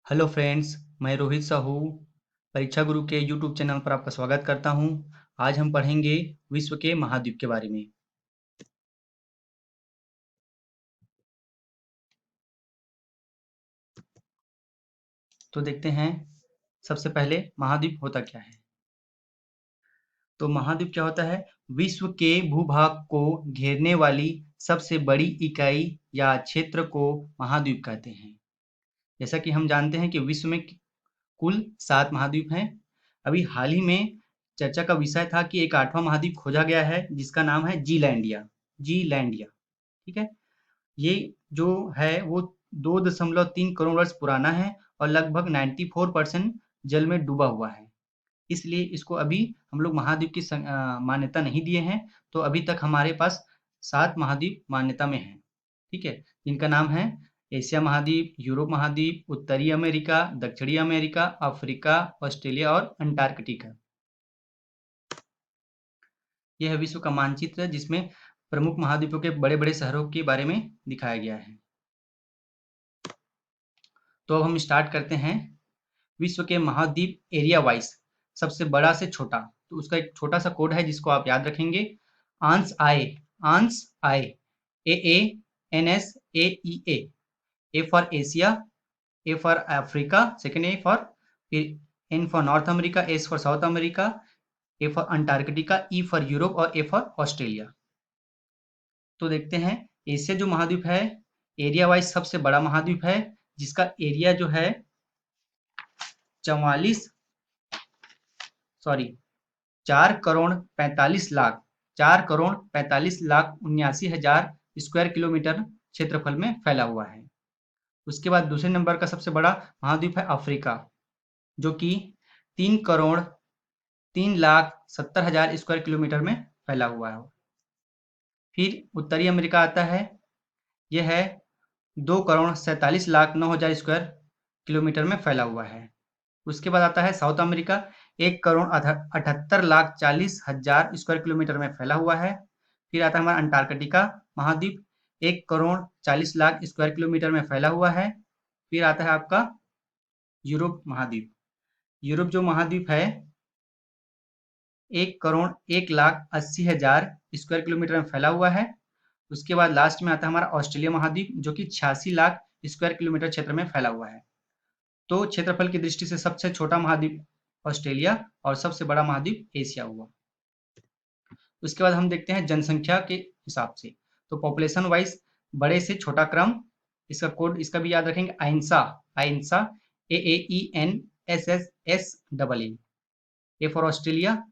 Hello friends, मैं रोहित साहू परीक्षा गुरु के यूट्यूब चैनल पर आपका स्वागत करता हूं। आज हम पढ़ेंगे विश्व के महाद्वीप के बारे में। तो देखते हैं, सबसे पहले महाद्वीप होता क्या है। तो महाद्वीप क्या होता है? विश्व के भूभाग को घेरने वाली सबसे बड़ी इकाई या क्षेत्र को महाद्वीप कहते हैं। जैसा कि हम जानते हैं कि विश्व में कुल 7 महाद्वीप हैं। अभी हाल ही में चर्चा का विषय था कि एक 8वां महाद्वीप खोजा गया है जिसका नाम है जीलैंडिया। जीलैंडिया, ठीक है। ये जो है वो 2.3 करोड़ वर्ष पुराना है और लगभग 94% जल में डूबा हुआ है। इसलिए इसको अभी हम लोग महाद्वीप की मान्यता नहीं दिए हैं। तो अभी तक हमारे पास 7 महाद्वीप मान्यता में हैं, ठीक है। जिनका नाम है एशिया महाद्वीप, यूरोप महाद्वीप, उत्तरी अमेरिका, दक्षिणी अमेरिका, अफ्रीका, ऑस्ट्रेलिया और अंटार्कटिका। यह है विश्व का मानचित्र जिसमें प्रमुख महाद्वीपों के बड़े-बड़े शहरों के बारे में दिखाया गया है। तो अब हम स्टार्ट करते हैं। विश्व के महाद्वीप एरिया वाइज सबसे बड़ा से छोटा, तो उसका एक छोटा सा कोड है जिसको आप याद रखेंगे। आंस आए, आंस आए, A A N S A E A for Asia, A for Africa, second A for, फिर N for North America, S for South America, A for Antarctica, E for Europe और ए फॉर ऑस्ट्रेलिया। तो देखते हैं, Asia जो महाद्वीप है area wise सबसे बड़ा महाद्वीप है, जिसका एरिया जो है 44 सॉरी 4,45,00,000 4,45,79,000 स्क्वायर किलोमीटर क्षेत्रफल में फैला हुआ है। उसके बाद दूसरे नंबर का सबसे बड़ा महाद्वीप है अफ्रीका, जो कि 3,03,70,000 स्क्वायर किलोमीटर में फैला हुआ है। फिर उत्तरी अमेरिका आता है, यह है 2,47,09,000 स्क्वायर किलोमीटर में फैला हुआ है। उसके बाद आता है साउथ अमेरिका, 1,78,40,000 स्क्वायर किलोमीटर में फैला हुआ है। फिर आता है हमारा अंटार्कटिका महाद्वीप, 1,40,00,000 स्क्वायर किलोमीटर में फैला हुआ है। फिर आता है आपका यूरोप महाद्वीप। यूरोप जो महाद्वीप है 1,01,80,000 स्क्वायर किलोमीटर में फैला हुआ है। उसके बाद लास्ट में आता है हमारा ऑस्ट्रेलिया महाद्वीप, जो कि 86 लाख स्क्वायर किलोमीटर क्षेत्र में फैला हुआ है। तो क्षेत्रफल की दृष्टि से सबसे छोटा महाद्वीप ऑस्ट्रेलिया और सबसे बड़ा महाद्वीप एशिया हुआ। उसके बाद हम देखते हैं जनसंख्या के हिसाब से। तो पॉपुलेशन वाइज बड़े से छोटा क्रम, इसका कोड इसका भी याद रखेंगे, अहिंसा, अहिंसा, AAENSSS A for Australia,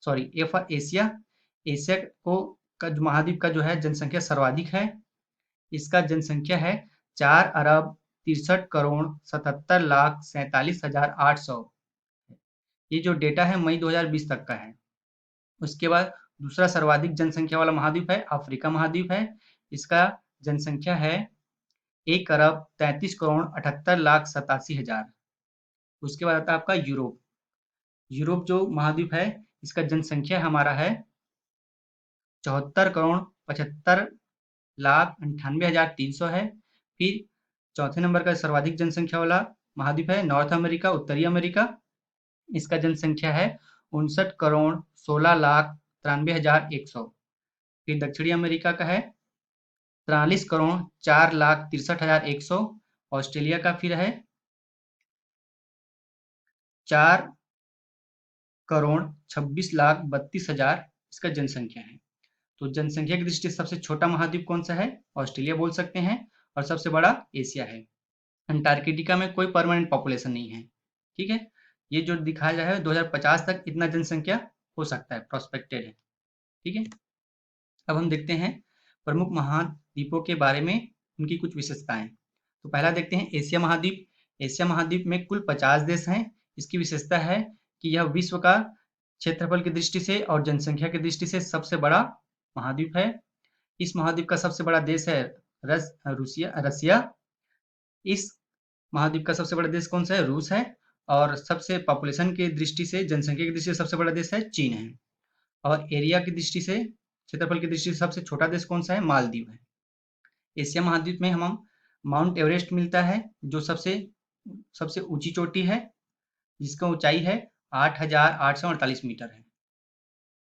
sorry A for Asia. Asia को का जो महाद्वीप का जो है जनसंख्या सर्वाधिक है। इसका जनसंख्या है 4,63,77,47,800। ये जो डेटा है मई 2020 तक का है। उसके बाद दूसरा सर्वाधिक जनसंख्या वाला महाद्वीप है अफ्रीका महाद्वीप है। इसका जनसंख्या है 1,33,78,87,000। उसके बाद आता है आपका यूरोप। यूरोप जो महाद्वीप है इसका जनसंख्या हमारा है 74,75,98,300 है। फिर चौथे नंबर का सर्वाधिक जनसंख्या वाला महाद्वीप है नॉर्थ अमेरिका, उत्तरी अमेरिका। इसका जनसंख्या है 59,16,93,100। फिर दक्षिणी अमेरिका का है 43,04,63,100। ऑस्ट्रेलिया का फिर है 4,26,32,000 इसका जनसंख्या है। तो जनसंख्या की दृष्टि से सबसे छोटा महाद्वीप कौन सा है? ऑस्ट्रेलिया बोल सकते हैं। और सबसे बड़ा एशिया है। अंटार्कटिका में कोई परमानेंट पॉपुलेशन नहीं है, ठीक है। ये जो दिखाया जा रहा है 2050 तक इतना जनसंख्या हो सकता है, प्रोस्पेक्टेड है, ठीक है। अब हम देखते हैं प्रमुख महाद्वीपों के बारे में, उनकी कुछ विशेषताएं। तो पहला देखते हैं एशिया महाद्वीप। एशिया महाद्वीप में कुल 50 देश हैं। इसकी विशेषता है कि यह विश्व का क्षेत्रफल की दृष्टि से और जनसंख्या की दृष्टि से सबसे बड़ा महाद्वीप है। इस महाद्वीप का सबसे बड़ा देश है रसिया। इस महाद्वीप का सबसे बड़ा देश कौन सा है? रूस है। और सबसे पॉपुलेशन की दृष्टि से, जनसंख्या की दृष्टि से सबसे बड़ा देश है चीन है। और एरिया की दृष्टि से, क्षेत्रफल की दृष्टि से सबसे छोटा देश कौन सा है? मालदीव है। एशिया महाद्वीप में हम माउंट एवरेस्ट मिलता है, जो सबसे सबसे ऊंची चोटी है, जिसका ऊंचाई है 8,848 मीटर है।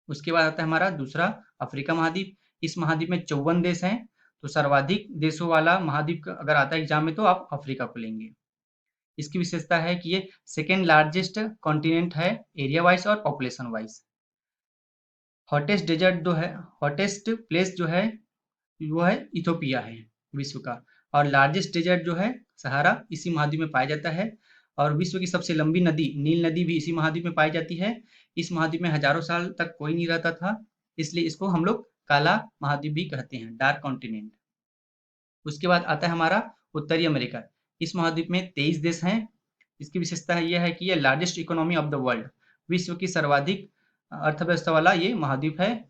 उसके बाद आता है हमारा दूसरा अफ्रीका महाद्वीप। इस महाद्वीप में 54 देश हैं, तो सर्वाधिक देशों वाला महाद्वीप अगर आता है एग्जाम में तो आप अफ्रीका को लेंगे। इसकी विशेषता है कि ये सेकेंड लार्जेस्ट कॉन्टिनेंट है एरिया वाइज और पॉपुलेशन वाइज। हॉटेस्ट डेजर्ट जो है, हॉटेस्ट प्लेस जो है वो है इथोपिया है विश्व का, और लार्जेस्ट डेजर्ट जो है सहारा इसी महाद्वीप में पाया जाता है। और विश्व की सबसे लंबी नदी नील नदी भी इसी महाद्वीप में पाई जाती है। इस महाद्वीप में हजारों साल तक कोई नहीं रहता था, इसलिए इसको हम लोग काला महाद्वीप भी कहते हैं, डार्क कॉन्टिनेंट। उसके बाद आता है हमारा उत्तरी अमेरिका। इस महाद्वीप में 23 देश हैं। इसकी विशेषता यह है कि यह largest economy of the world, विश्व की सर्वाधिक अर्थव्यवस्था वाला ये महाद्वीप है।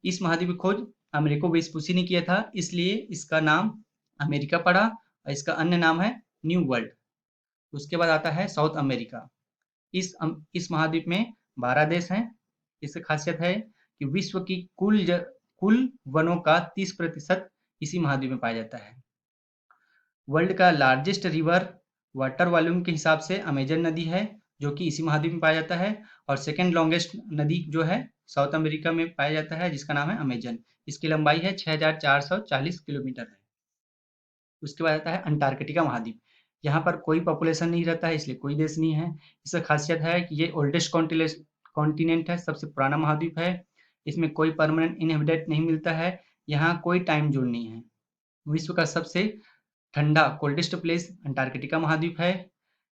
इस महाद्वीप की खोज अमेरिको वेस्पुसी ने किया था, इसलिए इसका नाम अमेरिका पड़ा और इसका अन्य नाम है न्यू वर्ल्ड। उसके बाद आता है साउथ अमेरिका। इस महाद्वीप में 12 देश हैं। इसकी खासियत है कि विश्व की कुल वनों का 30% इसी महाद्वीप में पाया जाता है। वर्ल्ड का लार्जेस्ट रिवर वाटर वॉल्यूम के हिसाब से अमेजन नदी है, जो कि इसी महाद्वीप में पाया जाता है। और सेकेंड लॉन्गेस्ट नदी जो है साउथ अमेरिका में पाया जाता है, जिसका नाम है अमेजन। इसकी लंबाई है 6,440 किलोमीटर है। उसके बाद आता है अंटार्कटिका महाद्वीप। यहाँ पर कोई पॉपुलेशन नहीं रहता है, इसलिए कोई देश नहीं है। इसका खासियत है कि ये ओल्डेस्ट कॉन्टिनेंट है, सबसे पुराना महाद्वीप है। इसमें कोई परमानेंट इनहेबिटेट नहीं मिलता है। यहाँ कोई टाइम जोन नहीं है। विश्व का सबसे ठंडा कोल्डेस्ट प्लेस अंटार्कटिका महाद्वीप है।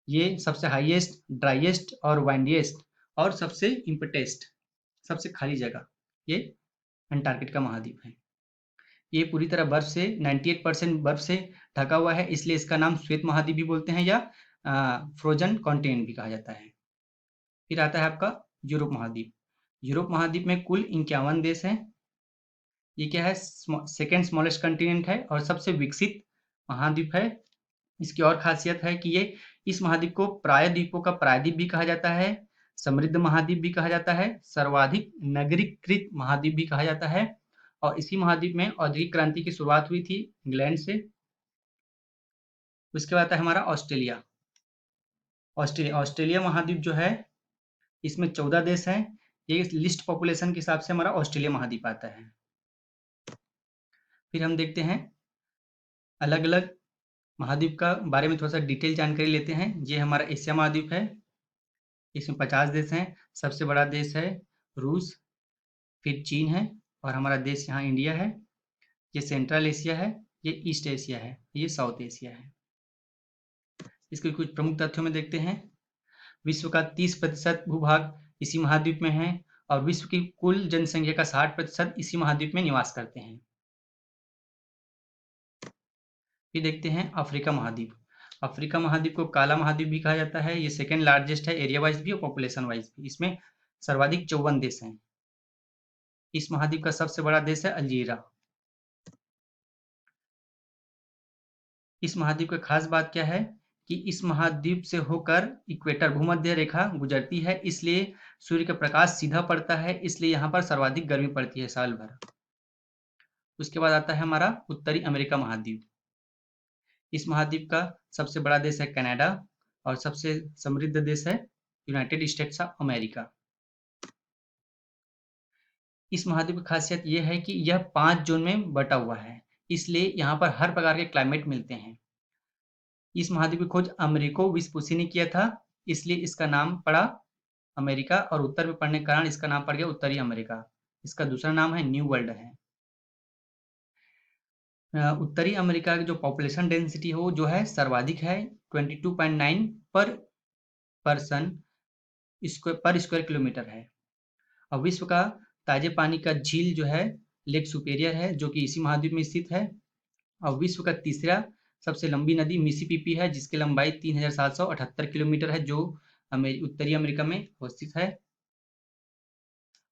ये सबसे हाईएस्ट, ड्राइएस्ट और वाइंडिएस्ट और सबसे इम्पटेस्ट, सबसे खाली जगह ये अंटार्कटिका महाद्वीप है। ये पूरी तरह बर्फ से 98% बर्फ से ढका हुआ है, इसलिए इसका नाम श्वेत महाद्वीप भी बोलते हैं या फ्रोजन कॉन्टिनेंट भी कहा जाता है। फिर आता है आपका यूरोप महाद्वीप। यूरोप महाद्वीप में कुल 51 देश हैं। ये क्या है, सेकेंड स्मॉलेस्ट कॉन्टिनेंट है और सबसे विकसित महाद्वीप है। इसकी और खासियत है कि ये इस महाद्वीप को प्रायद्वीपों का प्रायद्वीप भी कहा जाता है, समृद्ध महाद्वीप भी कहा जाता है, सर्वाधिक नगरीकृत महाद्वीप भी कहा जाता है। और इसी महाद्वीप में औद्योगिक क्रांति की शुरुआत हुई थी इंग्लैंड से। उसके बाद आता है हमारा ऑस्ट्रेलिया। ऑस्ट्रेलिया महाद्वीप जो है इसमें 14 देश हैं। ये लिस्ट पॉपुलेशन के हिसाब से हमारा ऑस्ट्रेलिया महाद्वीप आता है। फिर हम देखते हैं अलग अलग महाद्वीप का बारे में थोड़ा सा डिटेल जानकारी लेते हैं। ये हमारा एशिया महाद्वीप है, इसमें 50 देश हैं। सबसे बड़ा देश है रूस, फिर चीन है और हमारा देश यहाँ इंडिया है। ये सेंट्रल एशिया है, ये ईस्ट एशिया है, ये साउथ एशिया है। इसके कुछ प्रमुख तथ्यों में देखते हैं। विश्व का 30% भूभाग इसी महाद्वीप में है और विश्व की कुल जनसंख्या का 60% इसी महाद्वीप में निवास करते हैं। फिर देखते हैं अफ्रीका महाद्वीप। अफ्रीका महाद्वीप को काला महाद्वीप भी कहा जाता है। ये सेकेंड लार्जेस्ट है एरिया वाइज भी और पॉपुलेशन वाइज भी। इसमें सर्वाधिक 54 देश हैं। इस महाद्वीप का सबसे बड़ा देश है अल्जीरिया। इस महाद्वीप की खास बात क्या है कि इस महाद्वीप से होकर इक्वेटर भूमध्य रेखा गुजरती है, इसलिए सूर्य का प्रकाश सीधा पड़ता है, इसलिए यहाँ पर सर्वाधिक गर्मी पड़ती है साल भर। उसके बाद आता है हमारा उत्तरी अमेरिका महाद्वीप। इस महाद्वीप का सबसे बड़ा देश है कनाडा और सबसे समृद्ध देश है यूनाइटेड स्टेट्स ऑफ अमेरिका। इस महाद्वीप की खासियत यह है कि यह 5 जोन में बटा हुआ है, इसलिए यहाँ पर हर प्रकार के क्लाइमेट मिलते हैं। इस महाद्वीप की खोज अमेरिको वेस्पुसी ने किया था, इसलिए इसका नाम पड़ा अमेरिका और उत्तर में पड़ने के कारण इसका नाम पड़ गया उत्तरी अमेरिका। इसका दूसरा नाम है न्यू वर्ल्ड है। उत्तरी अमेरिका की जो पॉपुलेशन डेंसिटी है वो जो है सर्वाधिक है 22.9 पर पर्सन पर स्क्वायर किलोमीटर है। और विश्व का ताजे पानी का झील जो है लेक सुपेरियर है, जो कि इसी महाद्वीप में स्थित है। और विश्व का तीसरा सबसे लंबी नदी मिसिसिपी है, जिसकी लंबाई 3,778 किलोमीटर है, जो उत्तरी अमेरिका में अवस्थित है।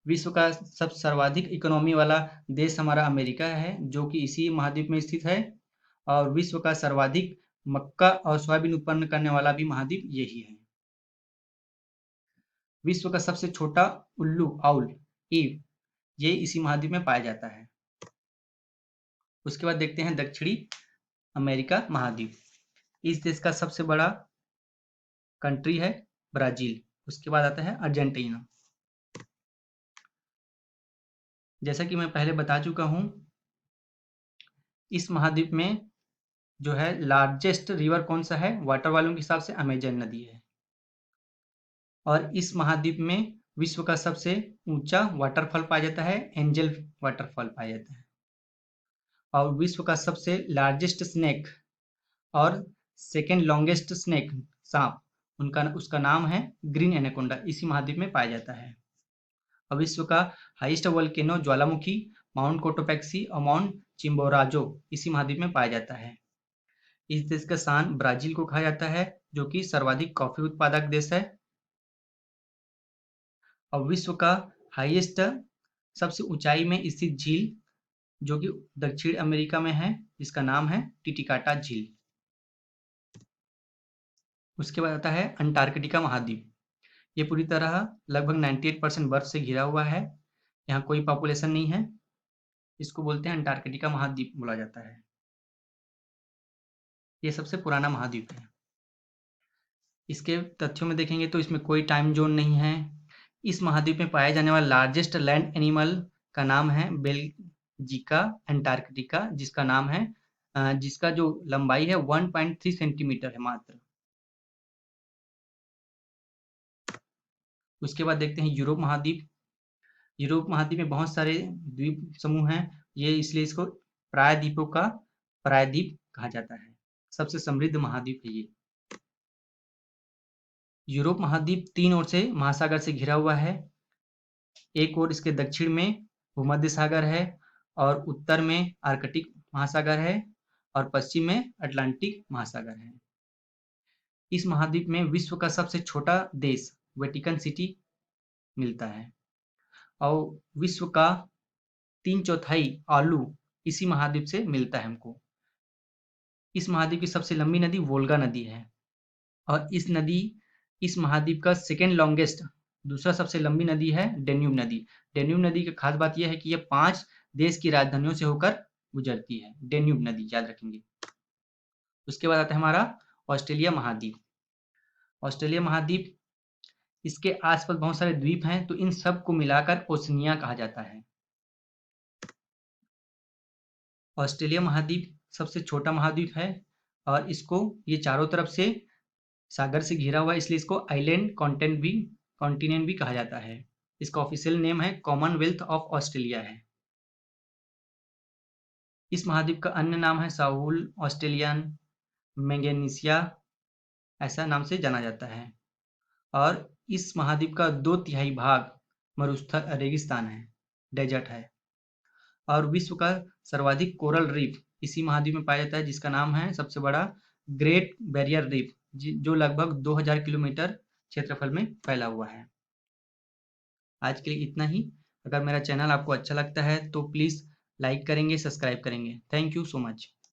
विश्व का सबसे सर्वाधिक इकोनॉमी वाला देश हमारा अमेरिका है, जो कि इसी महाद्वीप में स्थित है। और विश्व का सर्वाधिक मक्का और सोयाबीन उत्पन्न करने वाला भी महाद्वीप यही है। विश्व का सबसे छोटा उल्लू आउल ईव ये इसी महाद्वीप में पाया जाता है। उसके बाद देखते हैं दक्षिणी अमेरिका महाद्वीप। इस देश का सबसे बड़ा कंट्री है ब्राजील, उसके बाद आता है अर्जेंटीना। जैसा कि मैं पहले बता चुका हूँ, इस महाद्वीप में जो है लार्जेस्ट रिवर कौन सा है, वाटर वॉल्यूम के हिसाब से अमेजन नदी है। और इस महाद्वीप में विश्व का सबसे ऊंचा वाटरफॉल पाया जाता है, एंजल वाटरफॉल पाया जाता है। और विश्व का सबसे लार्जेस्ट स्नेक और सेकेंड लॉन्गेस्ट स्नेक, सांप, उसका नाम है ग्रीन एनाकोंडा, इसी महाद्वीप में पाया जाता है। और विश्व का हाईएस्ट वोल्केनो ज्वालामुखी माउंट कोटोपैक्सी और माउंट चिम्बोराजो इसी महाद्वीप में पाया जाता है। इस देश का शान ब्राजील को कहा जाता है, जो कि सर्वाधिक कॉफी उत्पादक देश है। और विश्व का हाईएस्ट सबसे ऊंचाई में स्थित झील, जो कि दक्षिण अमेरिका में है, जिसका नाम है टिटिकाटा झील। उसके बाद आता है अंटार्कटिका महाद्वीप। ये पूरी तरह लगभग 98% बर्फ से घिरा हुआ है, यहाँ कोई पॉपुलेशन नहीं है, इसको बोलते हैं अंटार्कटिका महाद्वीप बोला जाता है। ये सबसे पुराना महाद्वीप है। इसके तथ्यों में देखेंगे तो इसमें कोई टाइम जोन नहीं है। इस महाद्वीप में पाया जाने वाला लार्जेस्ट लैंड एनिमल का नाम है बेल्जिका अंटार्कटिका, जिसका जो लंबाई है 1.3 सेंटीमीटर है मात्र। उसके बाद देखते हैं यूरोप महाद्वीप। यूरोप महाद्वीप में बहुत सारे द्वीप समूह हैं, ये इसलिए इसको प्रायद्वीपों का प्रायद्वीप कहा जाता है। सबसे समृद्ध महाद्वीप है ये। यूरोप महाद्वीप 3 ओर से महासागर से घिरा हुआ है। एक ओर इसके दक्षिण में भूमध्य सागर है, और उत्तर में आर्कटिक महासागर है, और पश्चिम में अटलांटिक महासागर है। इस महाद्वीप में विश्व का सबसे छोटा देश वेटिकन सिटी मिलता है, और विश्व का 3/4 आलू इसी महाद्वीप से मिलता है हमको। इस महाद्वीप की सबसे लंबी नदी वोल्गा नदी है, और इस महाद्वीप का सेकेंड लॉन्गेस्ट, दूसरा सबसे लंबी नदी है डेन्यूब नदी। डेन्यूब नदी की खास बात यह है कि यह 5 देश की राजधानियों से होकर गुजरती है, डेन्यूब नदी, याद रखेंगे। उसके बाद आता है हमारा ऑस्ट्रेलिया महाद्वीप। ऑस्ट्रेलिया महाद्वीप, इसके आसपास बहुत सारे द्वीप हैं, तो इन सब को मिलाकर ओशनिया कहा जाता है। ऑस्ट्रेलिया महाद्वीप सबसे छोटा महाद्वीप है, और ये चारों तरफ से सागर से घिरा हुआ है, इसलिए इसको आइलैंड कॉन्टिनेंट भी कहा जाता है। इसका ऑफिशियल नेम है कॉमनवेल्थ ऑफ ऑस्ट्रेलिया है। इस महाद्वीप का अन्य नाम है साहुल ऑस्ट्रेलियन मेगनेसिया, ऐसा नाम से जाना जाता है। और इस महाद्वीप का 2/3 भाग मरुस्थल रेगिस्तान है, डेजर्ट है। और विश्व का सर्वाधिक कोरल रीफ इसी महाद्वीप में पाया जाता है, जिसका नाम है सबसे बड़ा ग्रेट बैरियर रीफ, जो लगभग 2000 किलोमीटर क्षेत्रफल में फैला हुआ है। आज के लिए इतना ही। अगर मेरा चैनल आपको अच्छा लगता है तो प्लीज़ लाइक करेंगे, सब्सक्राइब करेंगे। Thank you so much.